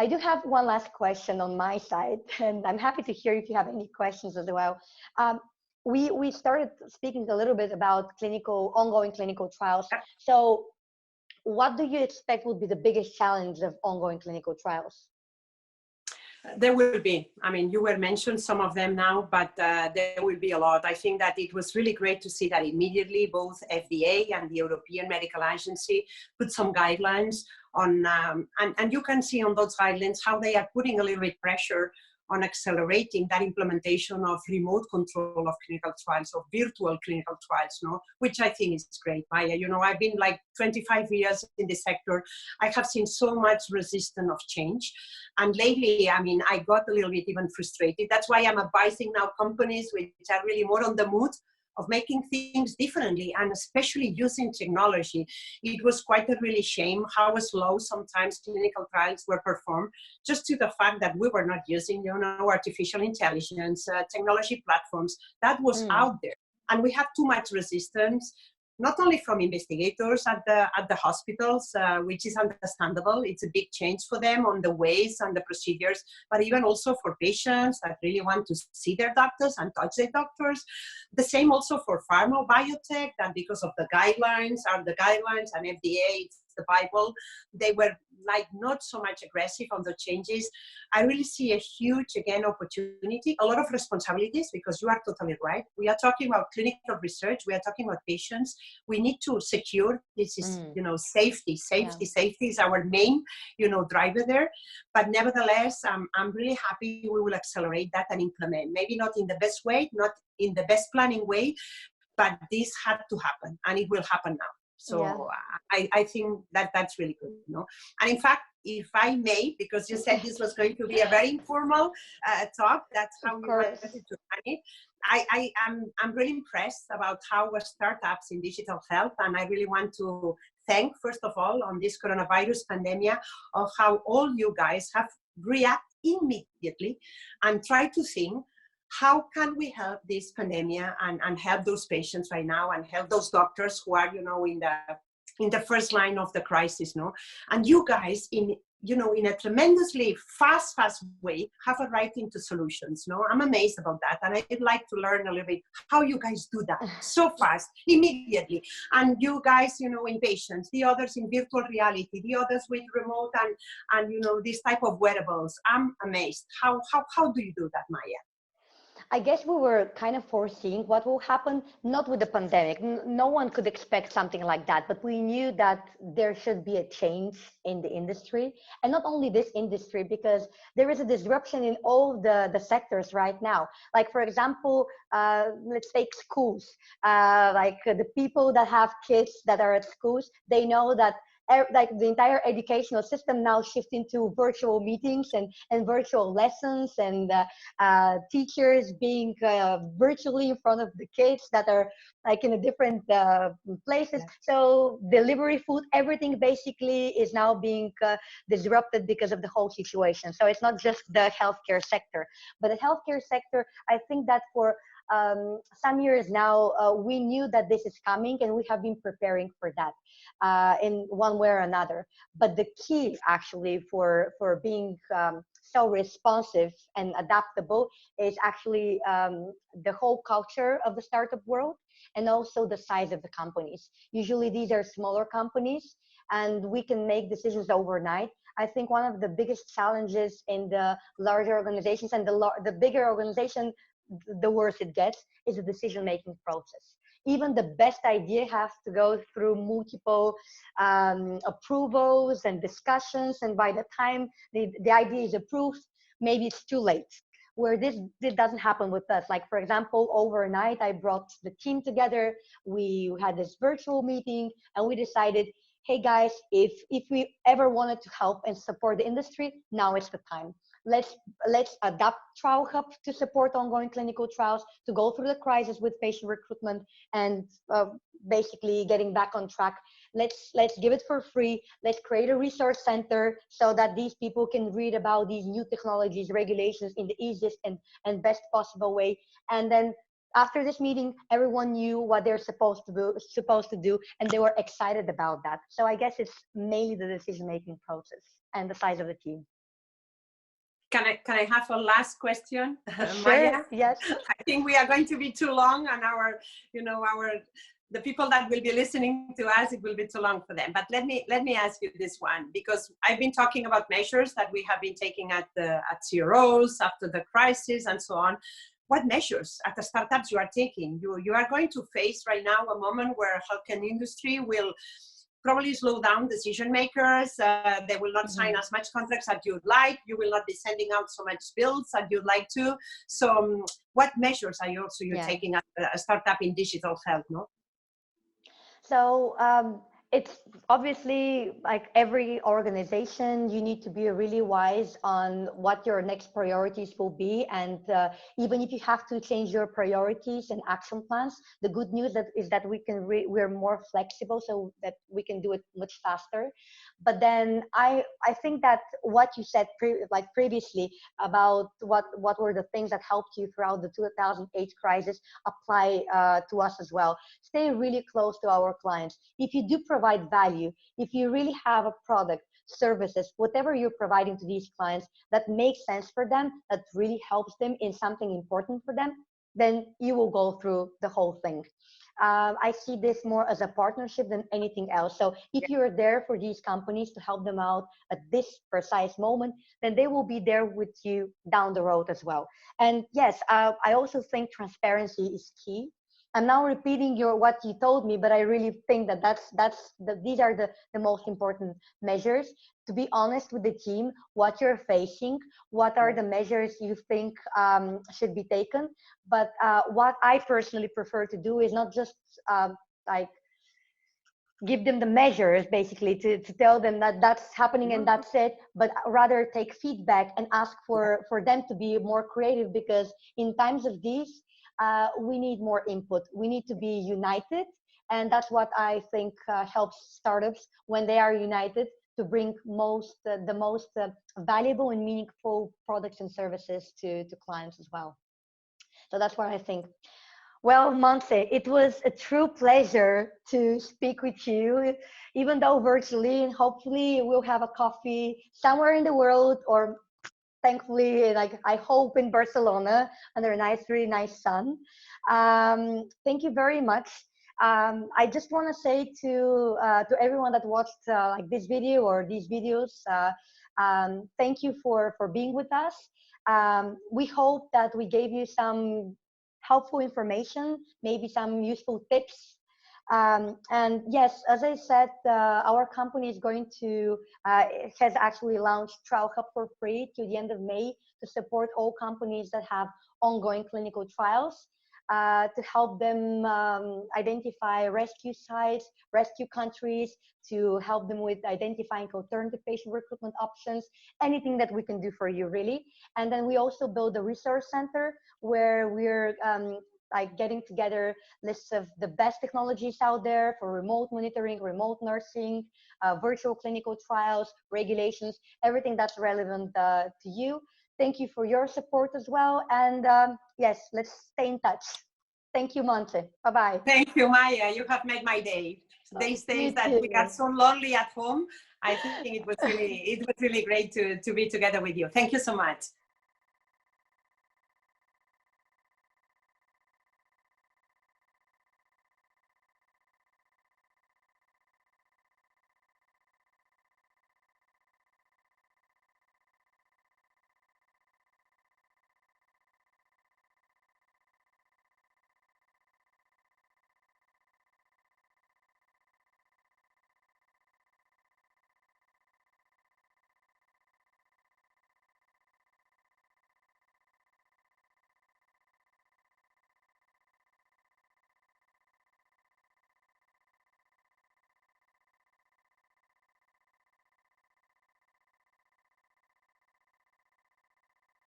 I do have one last question on my side, and I'm happy to hear if you have any questions as well. Um, we started speaking a little bit about ongoing clinical trials. So, what do you expect would be the biggest challenge of ongoing clinical trials? There will be. I mean, you were mentioned some of them now, but there will be a lot. I think that it was really great to see that immediately both FDA and the European Medical Agency put some guidelines on, and you can see on those guidelines how they are putting a little bit pressure on accelerating that implementation of remote control of clinical trials, of virtual clinical trials, no? Which I think is great, Maya. You know, I've been like 25 years in this sector. I have seen so much resistance of change. And lately, I mean, I got a little bit even frustrated. That's why I'm advising now companies which are really more on the mood of making things differently, and especially using technology. It was quite a really shame how slow sometimes clinical trials were performed, just to the fact that we were not using, you know, artificial intelligence, technology platforms that was out there. And we have too much resistance, not only from investigators at the hospitals, which is understandable. It's a big change for them on the ways and the procedures, but even also for patients that really want to see their doctors and touch their doctors. The same also for pharma biotech, that because of the guidelines and FDA, it's the Bible, they were like not so much aggressive on the changes. I really see a huge, again, opportunity, a lot of responsibilities, because you are totally right. We are talking about clinical research. We are talking about patients. We need to secure, this is, you know, safety is our main, you know, driver there. But nevertheless, I'm really happy we will accelerate that and implement, maybe not in the best way, not in the best planning way, but this had to happen, and it will happen now. So I think that that's really good, you know. And in fact, if I may, because you said this was going to be a very informal talk, that's how we wanted to run it. I'm really impressed about how we're startups in digital health, and I really want to thank, first of all, on this coronavirus pandemic, of how all you guys have reacted immediately and try to think, how can we help this pandemic and help those patients right now, and help those doctors who are, you know, in the first line of the crisis, no? And you guys, in a tremendously fast way, have a right into solutions, no? I'm amazed about that, and I'd like to learn a little bit how you guys do that so fast, immediately. And you guys, you know, in patients, the others in virtual reality, the others with remote and you know, this type of wearables. I'm amazed. How do you do that, Maya? I guess we were kind of foreseeing what will happen, not with the pandemic. No one could expect something like that, but we knew that there should be a change in the industry. And not only this industry, because there is a disruption in all the sectors right now. Like, for example, let's take schools. Like the people that have kids that are at schools, they know that like the entire educational system now shifts into virtual meetings and virtual lessons, and teachers being virtually in front of the kids that are like in a different places. So delivery food, everything basically is now being disrupted because of the whole situation. So it's not just the healthcare sector, but the healthcare sector, I think that for some years now, we knew that this is coming, and we have been preparing for that in one way or another. But the key actually for being so responsive and adaptable is actually the whole culture of the startup world, and also the size of the companies. Usually these are smaller companies, and we can make decisions overnight. I think one of the biggest challenges in the larger organizations, and the bigger organization, the worse it gets, is the decision-making process. Even the best idea has to go through multiple approvals and discussions, and by the time the idea is approved, maybe it's too late. Where this doesn't happen with us. Like, for example, overnight, I brought the team together. We had this virtual meeting, and we decided, hey guys, if we ever wanted to help and support the industry, now is the time. Let's adapt Trial Hub to support ongoing clinical trials, to go through the crisis with patient recruitment and basically getting back on track. Let's give it for free. Let's create a resource center so that these people can read about these new technologies, regulations in the easiest and best possible way. And then after this meeting, everyone knew what they're supposed to do, and they were excited about that. So I guess it's mainly the decision-making process and the size of the team. Can I have a last question, Sure. Maya? Yes. I think we are going to be too long, and the people that will be listening to us, it will be too long for them. But let me ask you this one, because I've been talking about measures that we have been taking at CROs after the crisis and so on. What measures at the startups you are taking? You are going to face right now a moment where healthcare industry will probably slow down decision makers. They will not sign as much contracts as you'd like. You will not be sending out so much bills as you'd like to. So what measures are you taking as a startup in digital health? No? So it's obviously like every organization, you need to be really wise on what your next priorities will be. And even if you have to change your priorities and action plans, the good news is that we're more flexible so that we can do it much faster. But then I think that what you said previously about what were the things that helped you throughout the 2008 crisis apply to us as well. Stay really close to our clients. If you do provide value, if you really have a product, services, whatever you're providing to these clients that makes sense for them, that really helps them in something important for them, then you will go through the whole thing. I see this more as a partnership than anything else. So if you're there for these companies to help them out at this precise moment, then they will be there with you down the road as well. And yes, I also think transparency is key. I'm now repeating what you told me, but I really think that these are the most important measures. To be honest with the team, what you're facing, what are the measures you think should be taken. But what I personally prefer to do is not just like give them the measures basically to tell them that that's happening and that's it, but rather take feedback and ask for them to be more creative, because in times of these, we need more input. We need to be united. And that's what I think helps startups when they are united to bring the most valuable and meaningful products and services to clients as well. So that's what I think. Well, Montse, it was a true pleasure to speak with you, even though virtually, and hopefully we'll have a coffee somewhere in the world, or thankfully, like I hope in Barcelona under a really nice sun. Thank you very much. I just want to say to everyone that watched like this video or these videos, thank you for being with us. We hope that we gave you some helpful information, maybe some useful tips. And yes, as I said, our company is going to, has actually launched Trial Hub for free to the end of May to support all companies that have ongoing clinical trials, to help them identify rescue sites, rescue countries, to help them with identifying alternative patient recruitment options, anything that we can do for you really. And then we also build a resource center where we're like getting together lists of the best technologies out there for remote monitoring, remote nursing, virtual clinical trials, regulations, everything that's relevant to you. Thank you for your support as well. And yes, let's stay in touch. Thank you, Montse. Bye-bye. Thank you, Maya. You have made my day. These days that we got so lonely at home, I think it was really great to be together with you. Thank you so much.